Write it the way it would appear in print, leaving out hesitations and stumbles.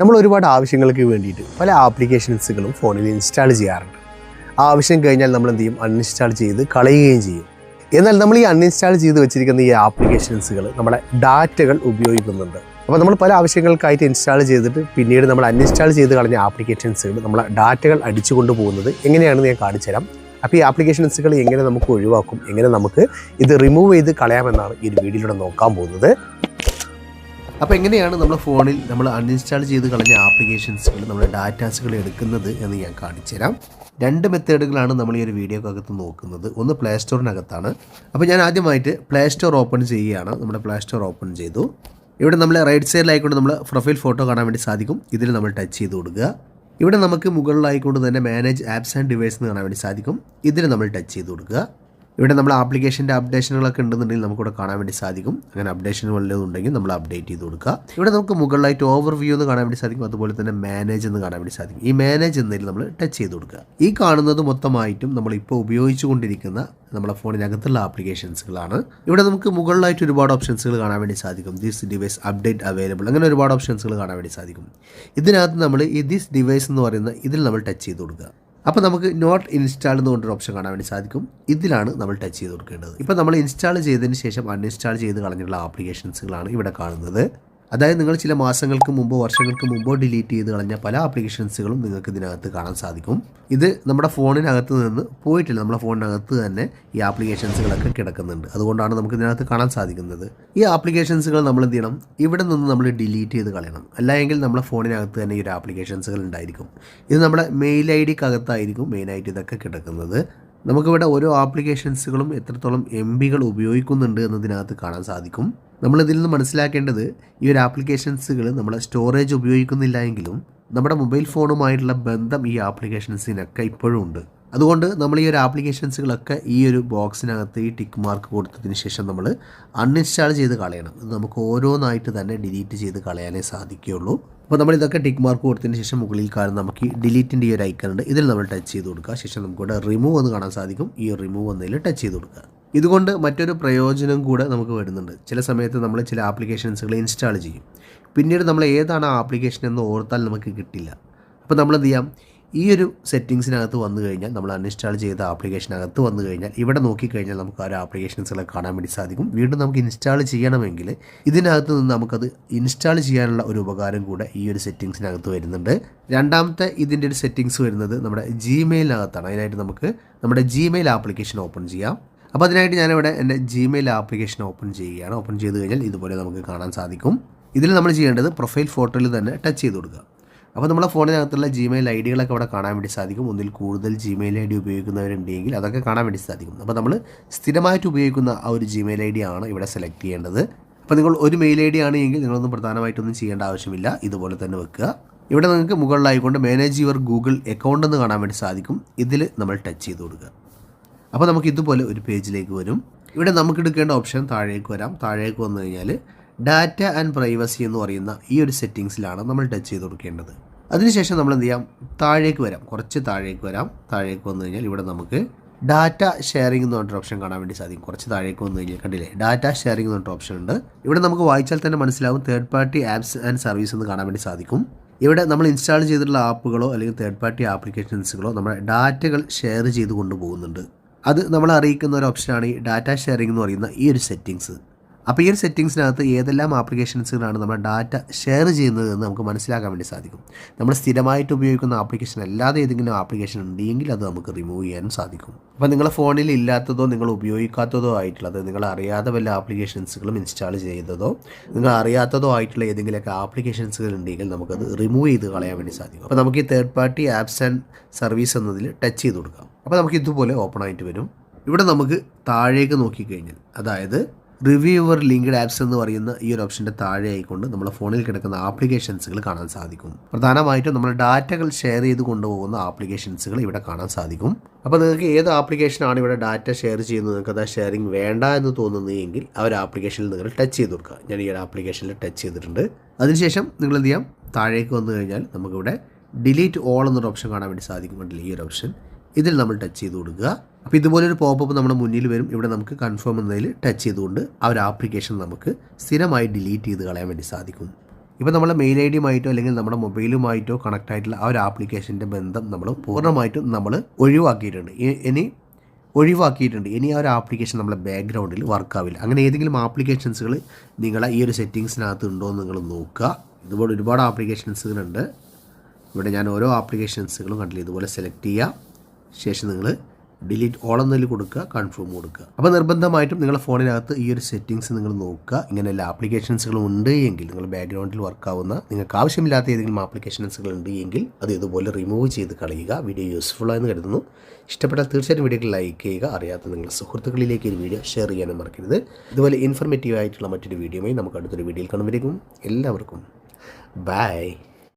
നമ്മൾ ഒരുപാട് ആവശ്യങ്ങൾക്ക് വേണ്ടിയിട്ട് പല ആപ്ലിക്കേഷൻസുകളും ഫോണിൽ ഇൻസ്റ്റാൾ ചെയ്യാറുണ്ട്. ആവശ്യം കഴിഞ്ഞാൽ നമ്മൾ എന്ത് ചെയ്യും? അൺഇൻസ്റ്റാൾ ചെയ്ത് കളയുകയും ചെയ്യും. എന്നാൽ നമ്മൾ ഈ അൺഇൻസ്റ്റാൾ ചെയ്ത് വെച്ചിരിക്കുന്ന ഈ ആപ്ലിക്കേഷൻസുകൾ നമ്മുടെ ഡാറ്റകൾ ഉപയോഗിക്കുന്നുണ്ട്. അപ്പോൾ നമ്മൾ പല ആവശ്യങ്ങൾക്കായിട്ട് ഇൻസ്റ്റാൾ ചെയ്തിട്ട് പിന്നീട് നമ്മൾ അൺഇൻസ്റ്റാൾ ചെയ്ത് കളഞ്ഞ ആപ്ലിക്കേഷൻസുകൾ നമ്മളെ ഡാറ്റകൾ അടിച്ചു കൊണ്ടുപോകുന്നത് എങ്ങനെയാണെന്ന് ഞാൻ കാണിച്ചു തരാം. അപ്പോൾ ഈ ആപ്ലിക്കേഷൻസുകൾ എങ്ങനെ നമുക്ക് ഒഴിവാക്കും, എങ്ങനെ നമുക്ക് ഇത് റിമൂവ് ചെയ്ത് കളയാമെന്നാണ് ഈ ഒരു വീഡിയോയിലൂടെ നോക്കാൻ പോകുന്നത്. അപ്പോൾ എങ്ങനെയാണ് നമ്മുടെ ഫോണിൽ നമ്മൾ അൺഇൻസ്റ്റാൾ ചെയ്ത് കളഞ്ഞ ആപ്ലിക്കേഷൻസുകൾ നമ്മുടെ ഡാറ്റാസുകൾ എടുക്കുന്നത് എന്ന് ഞാൻ കാണിച്ചു തരാം. 2 മെത്തേഡുകളാണ് നമ്മൾ ഈ ഒരു വീഡിയോക്കകത്ത് നോക്കുന്നത്. ഒന്ന് പ്ലേ സ്റ്റോറിനകത്താണ്. അപ്പോൾ ഞാൻ ആദ്യമായിട്ട് പ്ലേ സ്റ്റോർ ഓപ്പൺ ചെയ്യുകയാണ്. നമ്മുടെ പ്ലേ സ്റ്റോർ ഓപ്പൺ ചെയ്തു. ഇവിടെ നമ്മൾ റൈറ്റ് സൈഡിലായിക്കൊണ്ട് നമ്മൾ പ്രൊഫൈൽ ഫോട്ടോ കാണാൻ വേണ്ടി സാധിക്കും. ഇതിൽ നമ്മൾ ടച്ച് ചെയ്ത് കൊടുക്കുക. ഇവിടെ നമുക്ക് മുകളിലായിക്കൊണ്ട് തന്നെ മാനേജ് ആപ്സ് ആൻഡ് ഡിവൈസ് എന്ന് കാണാൻ വേണ്ടി സാധിക്കും. ഇതിൽ നമ്മൾ ടച്ച് ചെയ്ത് കൊടുക്കുക. ഇവിടെ നമ്മൾ ആപ്ലിക്കേഷൻ്റെ അപ്ഡേഷനുകളൊക്കെ ഉണ്ടെന്നുണ്ടെങ്കിൽ നമുക്കിവിടെ കാണാൻ വേണ്ടി സാധിക്കും. അങ്ങനെ അപ്ഡേഷൻ വല്ലതും ഉണ്ടെങ്കിൽ നമ്മൾ അപ്ഡേറ്റ് ചെയ്ത് കൊടുക്കുക. ഇവിടെ നമുക്ക് മുകളിലായിട്ട് ഓവർവ്യൂ എന്ന് കാണാൻ വേണ്ടി സാധിക്കും. അതുപോലെ തന്നെ മാനേജ് എന്ന് കാണാൻ വേണ്ടി സാധിക്കും. ഈ മാനേജ് എന്നതിൽ നമ്മൾ ടച്ച് ചെയ്ത് കൊടുക്കുക. ഈ കാണുന്നത് മൊത്തമായിട്ടും നമ്മളിപ്പോൾ ഉപയോഗിച്ചു കൊണ്ടിരിക്കുന്ന നമ്മുടെ ഫോണിനകത്തുള്ള ആപ്ലിക്കേഷൻസുകളാണ്. ഇവിടെ നമുക്ക് മുകളിലായിട്ട് ഒരുപാട് ഓപ്ഷൻസുകൾ കാണാൻ വേണ്ടി സാധിക്കും. ദിസ് ഡിവൈസ് അപ്ഡേറ്റ് അവൈലബിൾ, അങ്ങനെ ഒരുപാട് ഓപ്ഷൻസുകൾ കാണാൻ വേണ്ടി സാധിക്കും. ഇതിനകത്ത് നമ്മൾ ഈ ദിസ് ഡിവൈസ് എന്ന് പറയുന്ന ഇതിൽ നമ്മൾ ടച്ച് ചെയ്ത് കൊടുക്കുക. അപ്പോൾ നമുക്ക് നോട്ട് ഇൻസ്റ്റാൾ എന്ന് കൊണ്ടൊരു ഓപ്ഷൻ കാണാൻ വേണ്ടി സാധിക്കും. ഇതിലാണ് നമ്മൾ ടച്ച് ചെയ്ത് കൊടുക്കേണ്ടത്. ഇപ്പോൾ നമ്മൾ ഇൻസ്റ്റാൾ ചെയ്തതിന് ശേഷം അൺഇൻസ്റ്റാൾ ചെയ്ത് കളഞ്ഞിട്ടുള്ള ആപ്ലിക്കേഷൻസുകളാണ് ഇവിടെ കാണുന്നത്. അതായത് നിങ്ങൾ ചില മാസങ്ങൾക്ക് മുമ്പോ വർഷങ്ങൾക്ക് മുമ്പോ ഡിലീറ്റ് ചെയ്ത് കളഞ്ഞ പല ആപ്ലിക്കേഷൻസുകളും നിങ്ങൾക്ക് ഇതിനകത്ത് കാണാൻ സാധിക്കും. ഇത് നമ്മുടെ ഫോണിനകത്ത് നിന്ന് പോയിട്ടില്ല. നമ്മുടെ ഫോണിനകത്ത് തന്നെ ഈ ആപ്ലിക്കേഷൻസുകളൊക്കെ കിടക്കുന്നുണ്ട്. അതുകൊണ്ടാണ് നമുക്ക് ഇതിനകത്ത് കാണാൻ സാധിക്കുന്നത്. ഈ ആപ്ലിക്കേഷൻസുകൾ നമ്മൾ എന്ത് ചെയ്യണം? ഇവിടെ നിന്ന് നമ്മൾ ഡിലീറ്റ് ചെയ്ത് കളയണം. അല്ലെങ്കിൽ നമ്മുടെ ഫോണിനകത്ത് തന്നെ ഈ ഒരു ആപ്ലിക്കേഷൻസുകൾ ഉണ്ടായിരിക്കും. ഇത് നമ്മുടെ മെയിൽ ID-ക്കകത്തായിരിക്കും മെയിനായിട്ട് ഇതൊക്കെ കിടക്കുന്നത്. നമുക്കിവിടെ ഓരോ ആപ്ലിക്കേഷൻസുകളും എത്രത്തോളം MB ഉപയോഗിക്കുന്നുണ്ട് എന്നതിനകത്ത് കാണാൻ സാധിക്കും. നമ്മളിതിൽ നിന്ന് മനസ്സിലാക്കേണ്ടത് ഈ ഒരു ആപ്ലിക്കേഷൻസുകൾ നമ്മുടെ സ്റ്റോറേജ് ഉപയോഗിക്കുന്നില്ല എങ്കിലും നമ്മുടെ മൊബൈൽ ഫോണുമായിട്ടുള്ള ബന്ധം ഈ ആപ്ലിക്കേഷൻസിനൊക്കെ ഇപ്പോഴും ഉണ്ട്. അതുകൊണ്ട് നമ്മൾ ഈ ഒരു ആപ്ലിക്കേഷൻസുകളൊക്കെ ഈ ഒരു ബോക്സിനകത്ത് ഈ ടിക്ക് മാർക്ക് കൊടുത്തതിന് ശേഷം നമ്മൾ അൺഇൻസ്റ്റാൾ ചെയ്ത് കളയണം. ഇത് നമുക്ക് ഓരോന്നായിട്ട് തന്നെ ഡിലീറ്റ് ചെയ്ത് കളയാനേ സാധിക്കുകയുള്ളൂ. അപ്പോൾ നമ്മൾ ഇതൊക്കെ ടിക്ക് മാർക്ക് കൊടുത്തതിന് ശേഷം മുകളിൽ കാണുന്ന നമുക്ക് ഈ ഡിലീറ്റിൻ്റെ ഈ ഒരു ഐക്കൺ ഉണ്ട്. ഇതിൽ നമ്മൾ ടച്ച് ചെയ്ത് കൊടുക്കുക. ശേഷം നമുക്കിവിടെ റിമൂവ് എന്ന് കാണാൻ സാധിക്കും. ഈ റിമൂവ് എന്നതിൽ ടച്ച് ചെയ്ത് കൊടുക്കുക. ഇതുകൊണ്ട് മറ്റൊരു പ്രയോജനം കൂടെ നമുക്ക് വരുന്നുണ്ട്. ചില സമയത്ത് നമ്മൾ ചില ആപ്ലിക്കേഷൻസുകൾ ഇൻസ്റ്റാൾ ചെയ്യും. പിന്നീട് നമ്മൾ ഏതാണ് ആ ആപ്ലിക്കേഷൻ എന്ന് ഓർത്താൽ നമുക്ക് കിട്ടില്ല. അപ്പോൾ നമ്മൾ എന്ത് ചെയ്യാം? ഈ ഒരു സെറ്റിങ്സിനകത്ത് വന്നു കഴിഞ്ഞാൽ നമ്മൾ അൺഇൻസ്റ്റാൾ ചെയ്ത ആപ്ലിക്കേഷനകത്ത് വന്നു കഴിഞ്ഞാൽ ഇവിടെ നോക്കിക്കഴിഞ്ഞാൽ നമുക്ക് ആ ഒരു ആപ്ലിക്കേഷൻസുകളെ കാണാൻ വേണ്ടി സാധിക്കും. വീണ്ടും നമുക്ക് ഇൻസ്റ്റാൾ ചെയ്യണമെങ്കിൽ ഇതിനകത്ത് നിന്ന് നമുക്കത് ഇൻസ്റ്റാൾ ചെയ്യാനുള്ള ഒരു ഉപകാരം കൂടെ ഈ ഒരു സെറ്റിങ്സിനകത്ത് വരുന്നുണ്ട്. രണ്ടാമത്തെ ഇതിൻ്റെ ഒരു സെറ്റിങ്സ് വരുന്നത് നമ്മുടെ ജിമെയിലിനകത്താണ്. അതിനായിട്ട് നമുക്ക് നമ്മുടെ ജിമെയിൽ ആപ്ലിക്കേഷൻ ഓപ്പൺ ചെയ്യാം. അപ്പോൾ അതിനായിട്ട് ഞാനിവിടെ എൻ്റെ ജിമെയിൽ ആപ്ലിക്കേഷൻ ഓപ്പൺ ചെയ്യുകയാണ്. ഓപ്പൺ ചെയ്ത് കഴിഞ്ഞാൽ ഇതുപോലെ നമുക്ക് കാണാൻ സാധിക്കും. ഇതിൽ നമ്മൾ ചെയ്യേണ്ടത് പ്രൊഫൈൽ ഫോട്ടോയിൽ തന്നെ ടച്ച് ചെയ്ത് കൊടുക്കുക. അപ്പോൾ നമ്മുടെ ഫോണിനകത്തുള്ള ജിമെയിൽ ID-കളൊക്കെ അവിടെ കാണാൻ വേണ്ടി സാധിക്കും. ഒന്നിൽ കൂടുതൽ ജിമെയിൽ ID ഉപയോഗിക്കുന്നവരുണ്ടെങ്കിൽ അതൊക്കെ കാണാൻ വേണ്ടി സാധിക്കും. അപ്പോൾ നമ്മൾ സ്ഥിരമായിട്ട് ഉപയോഗിക്കുന്ന ആ ഒരു ജിമെയിൽ ID ആണ് ഇവിടെ സെലക്ട് ചെയ്യേണ്ടത്. അപ്പോൾ നിങ്ങൾ ഒരു മെയിൽ ID ആണ് എങ്കിൽ നിങ്ങളൊന്നും പ്രധാനമായിട്ടൊന്നും ചെയ്യേണ്ട ആവശ്യമില്ല. ഇതുപോലെ തന്നെ വെക്കുക. ഇവിടെ നിങ്ങൾക്ക് മുകളിലായിക്കൊണ്ട് മാനേജ് യുവർ ഗൂഗിൾ അക്കൗണ്ട് എന്ന് കാണാൻ വേണ്ടി സാധിക്കും. ഇതിൽ നമ്മൾ ടച്ച് ചെയ്ത് കൊടുക്കുക. അപ്പോൾ നമുക്ക് ഇതുപോലെ ഒരു പേജിലേക്ക് വരും. ഇവിടെ നമുക്ക് എടുക്കേണ്ട ഓപ്ഷൻ താഴേക്ക് വരാം. താഴേക്ക് വന്നു കഴിഞ്ഞാൽ ഡാറ്റ ആൻഡ് പ്രൈവസി എന്ന് പറയുന്ന ഈ ഒരു സെറ്റിങ്സിലാണ് നമ്മൾ ടച്ച് ചെയ്ത് കൊടുക്കേണ്ടത്. അതിനുശേഷം നമ്മൾ എന്ത് ചെയ്യാം? താഴേക്ക് വരാം. കുറച്ച് താഴേക്ക് വരാം. താഴേക്ക് വന്നു കഴിഞ്ഞാൽ ഇവിടെ നമുക്ക് ഡാറ്റ ഷെയറിംഗ് എന്ന് പറഞ്ഞൊരു ഓപ്ഷൻ കാണാൻ വേണ്ടി സാധിക്കും. കുറച്ച് താഴേക്ക് വന്നു കഴിഞ്ഞാൽ കണ്ടില്ലേ, ഡാറ്റ ഷെയറിംഗ് എന്ന് പറഞ്ഞൊരു ഓപ്ഷൻ ഉണ്ട്. ഇവിടെ നമുക്ക് വായിച്ചാൽ തന്നെ മനസ്സിലാവും third party apps and service എന്ന് കാണാൻ വേണ്ടി സാധിക്കും. ഇവിടെ നമ്മൾ ഇൻസ്റ്റാൾ ചെയ്തിട്ടുള്ള ആപ്പുകളോ അല്ലെങ്കിൽ തേർഡ് പാർട്ടി ആപ്ലിക്കേഷൻസുകളോ നമ്മുടെ ഡാറ്റകൾ ഷെയർ ചെയ്ത് കൊണ്ടുപോകുന്നുണ്ട്. അത് നമ്മളെ അറിയിക്കുന്ന ഒരു ഓപ്ഷനാണ് ഈ ഡാറ്റ ഷെയറിംഗ് എന്ന് പറയുന്ന ഈ ഒരു സെറ്റിങ്സ്. അപ്പോൾ ഈ ഒരു സെറ്റിങ്സിനകത്ത് ഏതെല്ലാം ആപ്ലിക്കേഷൻസുകളാണ് നമ്മുടെ ഡാറ്റ ഷെയർ ചെയ്യുന്നത് എന്ന് നമുക്ക് മനസ്സിലാക്കാൻ വേണ്ടി സാധിക്കും. നമ്മൾ സ്ഥിരമായിട്ട് ഉപയോഗിക്കുന്ന ആപ്ലിക്കേഷൻ അല്ലാതെ ഏതെങ്കിലും ആപ്ലിക്കേഷൻ ഉണ്ടെങ്കിൽ അത് നമുക്ക് റിമൂവ് ചെയ്യാനും സാധിക്കും. അപ്പോൾ നിങ്ങളുടെ ഫോണിൽ ഇല്ലാത്തതോ നിങ്ങൾ ഉപയോഗിക്കാത്തതോ ആയിട്ടുള്ളത്, നിങ്ങൾ അറിയാതെ വല്ല ആപ്ലിക്കേഷൻസുകളും ഇൻസ്റ്റാൾ ചെയ്തതോ നിങ്ങൾ അറിയാത്തതോ ആയിട്ടുള്ള ഏതെങ്കിലുമൊക്കെ ആപ്ലിക്കേഷൻസുകൾ ഉണ്ടെങ്കിൽ നമുക്കത് റിമൂവ് ചെയ്ത് കളയാൻ വേണ്ടി സാധിക്കും. അപ്പോൾ നമുക്ക് ഈ third party apps and service എന്നതിൽ ടച്ച് ചെയ്ത് കൊടുക്കാം. അപ്പോൾ നമുക്ക് ഇതുപോലെ ഓപ്പൺ ആയിട്ട് വരും. ഇവിടെ നമുക്ക് താഴേക്ക് നോക്കിക്കഴിഞ്ഞാൽ, അതായത് റിവ്യൂ യുവർ ലിങ്ക്ഡ് ആപ്സ് എന്ന് പറയുന്ന ഈ ഒരു ഓപ്ഷൻ്റെ താഴെ ആയിക്കൊണ്ട് നമ്മുടെ ഫോണിൽ കിടക്കുന്ന ആപ്ലിക്കേഷൻസുകൾ കാണാൻ സാധിക്കും. പ്രധാനമായിട്ടും നമ്മൾ ഡാറ്റകൾ ഷെയർ ചെയ്ത് കൊണ്ടുപോകുന്ന ആപ്ലിക്കേഷൻസുകൾ ഇവിടെ കാണാൻ സാധിക്കും. അപ്പോൾ നിങ്ങൾക്ക് ഏത് ആപ്ലിക്കേഷനാണ് ഇവിടെ ഡാറ്റ ഷെയർ ചെയ്യുന്നത്, നിങ്ങൾക്ക് അത് ഷെയറിംഗ് വേണ്ട എന്ന് തോന്നുന്നതെങ്കിൽ ആ ഒരു ആപ്ലിക്കേഷനിൽ നിങ്ങൾ ടച്ച് ചെയ്ത് കൊടുക്കുക. ഞാൻ ഈ ഒരു ആപ്ലിക്കേഷനിൽ ടച്ച് ചെയ്തിട്ടുണ്ട്. അതിനുശേഷം നിങ്ങൾ എന്ത് ചെയ്യാം? താഴേക്ക് വന്നു കഴിഞ്ഞാൽ നമുക്കിവിടെ ഡിലീറ്റ് ഓൾ എന്നൊരു ഓപ്ഷൻ കാണാൻ വേണ്ടി സാധിക്കും. കണ്ടില്ലേ, ഈ ഒരു ഓപ്ഷൻ. ഇതിൽ നമ്മൾ ടച്ച് ചെയ്ത് കൊടുക്കുക. അപ്പോൾ ഇതുപോലൊരു പോപ്പപ്പ് നമ്മുടെ മുന്നിൽ വരും. ഇവിടെ നമുക്ക് കൺഫേം എന്നതിൽ ടച്ച് ചെയ്തുകൊണ്ട് ആ ഒരു ആപ്ലിക്കേഷൻ നമുക്ക് സ്ഥിരമായി ഡിലീറ്റ് ചെയ്ത് കളയാൻ വേണ്ടി സാധിക്കും. ഇപ്പോൾ നമ്മളെ മെയിൽ ഐ ഡിയുമായിട്ടോ അല്ലെങ്കിൽ നമ്മുടെ മൊബൈലുമായിട്ടോ കണക്റ്റ് ആയിട്ടുള്ള ആ ഒരു ആപ്ലിക്കേഷൻ്റെ ബന്ധം നമ്മൾ പൂർണ്ണമായിട്ടും നമ്മൾ ഒഴിവാക്കിയിട്ടുണ്ട്. ഇനി ആ ഒരു ആപ്ലിക്കേഷൻ നമ്മളെ ബാക്ക്ഗ്രൗണ്ടിൽ വർക്കാവില്ല. അങ്ങനെ ഏതെങ്കിലും ആപ്ലിക്കേഷൻസുകൾ നിങ്ങളെ ഈ ഒരു സെറ്റിങ്സിനകത്ത് ഉണ്ടോ എന്ന് നിങ്ങൾ നോക്കുക. ഇതുപോലെ ഒരുപാട് ആപ്ലിക്കേഷൻസുകളുണ്ട്. ഇവിടെ ഞാൻ ഓരോ ആപ്ലിക്കേഷൻസുകളും കണ്ടില്ല. ഇതുപോലെ സെലക്ട് ചെയ്യുക, ശേഷം നിങ്ങൾ ഡിലീറ്റ് ഓൾ എന്നതിൽ കൊടുക്കുക, കൺഫേം കൊടുക്കുക. അപ്പോൾ നിർബന്ധമായിട്ടും നിങ്ങളുടെ ഫോണിനകത്ത് ഈ ഒരു സെറ്റിങ്സ് നിങ്ങൾ നോക്കുക. ഇങ്ങനെ എല്ലാ ആപ്ലിക്കേഷൻസുകളും ഉണ്ട് എങ്കിൽ, നിങ്ങൾ ബാക്ക്ഗ്രൗണ്ടിൽ വർക്കാവുന്ന നിങ്ങൾക്ക് ആവശ്യമില്ലാത്ത ഏതെങ്കിലും ആപ്ലിക്കേഷൻസുകൾ ഉണ്ട് എങ്കിൽ അത് ഇതുപോലെ റിമൂവ് ചെയ്ത് കളയുക. വീഡിയോ യൂസ്ഫുൾ ആയെന്ന് കരുതുന്നു. ഇഷ്ടപ്പെട്ടാൽ തീർച്ചയായിട്ടും വീഡിയോക്ക് ലൈക്ക് ചെയ്യുക. അറിയാത്ത നിങ്ങളുടെ സുഹൃത്തുക്കളിലേക്ക് ഈ വീഡിയോ ഷെയർ ചെയ്യാനും മറക്കരുത്. ഇതുപോലെ ഇൻഫർമേറ്റീവ് ആയിട്ടുള്ള മറ്റൊരു വീഡിയോയുമായി നമുക്ക് അടുത്തൊരു വീഡിയോയിൽ കാണുമ്പോഴേക്കും എല്ലാവർക്കും ബൈ.